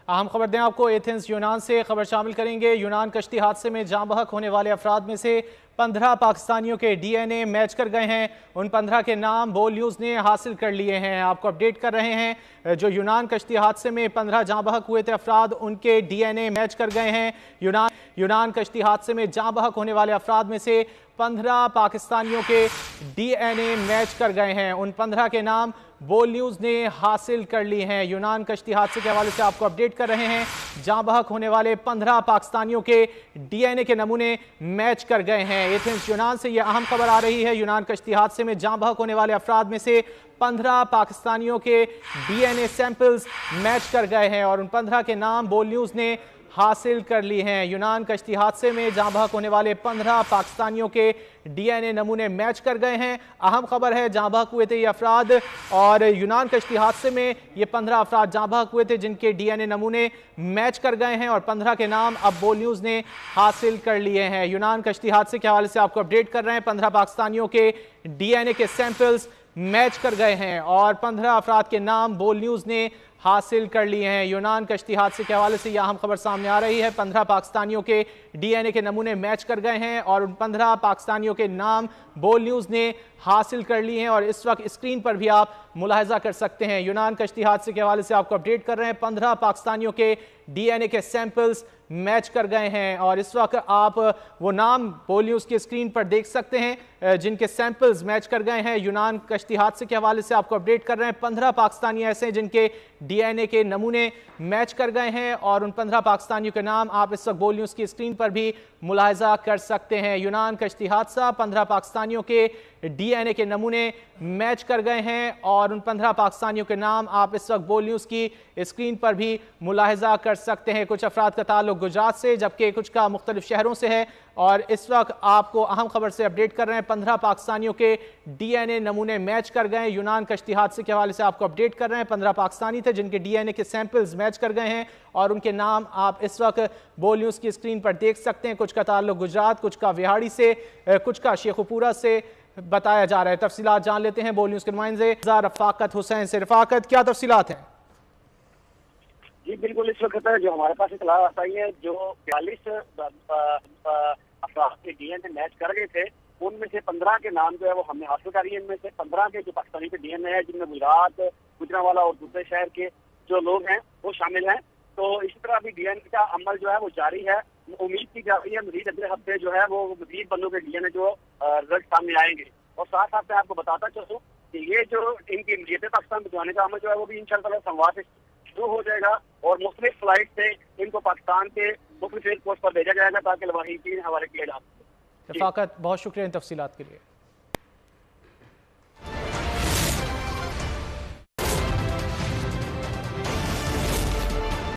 अहम खबर दें आपको, एथेंस यूनान से खबर शामिल करेंगे। यूनान कश्ती हादसे में जाँ बहक होने वाले अफराद में से 15 पाकिस्तानियों के DNA मैच कर गए हैं। उन 15 के नाम बोल न्यूज़ ने हासिल कर लिए हैं। आपको अपडेट कर रहे हैं, जो यूनान कश्ती हादसे में 15 जाँ बहक हुए थे अफराद, उनके DNA मैच कर गए हैं। यूनान कश्ती हादसे में जाँ बहक होने वाले अफराद में से 15 पाकिस्तानियों के DNA मैच कर गए हैं। उन 15 के नाम बोल न्यूज़ ने हासिल कर ली हैं। यूनान कश्ती हादसे के हवाले से आपको अपडेट कर रहे हैं। जाँ बहक होने वाले 15 पाकिस्तानियों के DNA के नमूने मैच कर गए हैं। एथेंस यूनान से यह अहम खबर आ रही है। यूनान कश्ती हादसे में जाँ बहक होने वाले अफराद में से 15 पाकिस्तानियों के DNA सैंपल्स मैच कर गए हैं और उन 15 के नाम बोल न्यूज़ ने हासिल कर ली हैं। यूनान कश्ती हादसे में जाँ बहक होने वाले 15 पाकिस्तानियों के DNA नमूने मैच कर गए हैं। अहम खबर है, जाँ बहक हुए थे ये अफराद और यूनान कश्ती हादसे में ये 15 अफराद जाँ बहक हुए थे जिनके DNA नमूने मैच कर गए हैं और 15 के नाम अब बोल न्यूज़ ने हासिल कर लिए हैं। यूनान कश्ती हादसे के हवाले से आपको अपडेट कर रहे हैं। 15 पाकिस्तानियों के DNA के सैंपल्स मैच कर गए हैं और 15 अफराद के नाम बोल न्यूज़ ने हासिल कर लिए हैं। यूनान कश्ती हादसे के हवाले से यह अहम खबर सामने आ रही है। 15 पाकिस्तानियों के DNA के नमूने मैच कर गए हैं और उन 15 पाकिस्तानियों के नाम बोल न्यूज़ ने हासिल कर लिए हैं और इस वक्त स्क्रीन पर भी आप मुलाहिजा कर सकते हैं। यूनान कश्ती हादसे के हवाले से आपको अपडेट कर रहे हैं। 15 पाकिस्तानियों के DNA के सैंपल्स मैच कर गए हैं और इस वक्त आप वो नाम बोल न्यूज़ की स्क्रीन पर देख सकते हैं जिनके सैंपल्स मैच कर गए हैं। यूनान कश्ती हादसे के हवाले से आपको अपडेट कर रहे हैं। 15 पाकिस्तानी ऐसे हैं जिनके DNA के नमूने मैच कर गए हैं और उन 15 पाकिस्तानियों के नाम आप इस वक्त बोल न्यूज़ की स्क्रीन पर भी मुलाहिजा कर सकते हैं। यूनान कश्ती हादसा, 15 पाकिस्तानियों के DNA के नमूने मैच कर गए हैं और उन 15 पाकिस्तानियों के नाम आप इस वक्त बोल न्यूज़ की स्क्रीन पर भी मुलाहिजा कर सकते हैं। कुछ अफराद का ताल्लुक गुजरात से जबकि कुछ का मुख्तलिफ शहरों से है और इस वक्त आपको अहम खबर से अपडेट कर रहे हैं। 15 पाकिस्तानियों के DNA नमूने मैच कर गए। यूनान कश्ती हादसे के हवाले से आपको अपडेट कर रहे हैं। 15 पाकिस्तानी थे जिनके DNA के सैंपल्स मैच कर गए हैं और उनके नाम आप इस वक्त बोल न्यूज़ की स्क्रीन पर देख सकते हैं। कुछ का ताल्लुक गुजरात, कुछ का विहाड़ी से, कुछ का शेखुपुरा से बताया जा रहा है। तफसीलात जान लेते हैं बोल न्यूज़ के नुमाइंदे रफ़ाकत हुसैन से। रफ़ाकत, क्या तफसीलात हैं? जी बिल्कुल, इस वक्त जो हमारे पास इतला आई है, जो 42 अफराद के DNA मैच कर गए थे उनमें से 15 के नाम जो है वो हमने हासिल करी है। इनमें से 15 के जो पाकिस्तानी के DNA है जिनमें गुजरात, गुजरांवाला और दूसरे शहर के जो लोग हैं वो शामिल हैं। तो इसी तरह अभी DNA का अमल जो है वो जारी है। उम्मीद की जा रही है मजीद अगले हफ्ते जो है वो मजीद बंदों के DNA जो रिजल्ट सामने आएंगे। और साथ साथ मैं आपको बताता चलूँ कि ये जो इनकी नीयत पाकिस्तान भिजवाने का अमल जो है वो भी इंशाअल्लाह संवाद से शुरू हो जाएगा और मुख्तलिफ फ्लाइट से इनको पाकिस्तान के मुख्तलिफ एयरपोर्ट पर भेजा जाएगा ताकि लवाहिकीन हवाले किया जा सके। रफ़ाकत, बहुत शुक्रिया इन तफसीलात के लिए।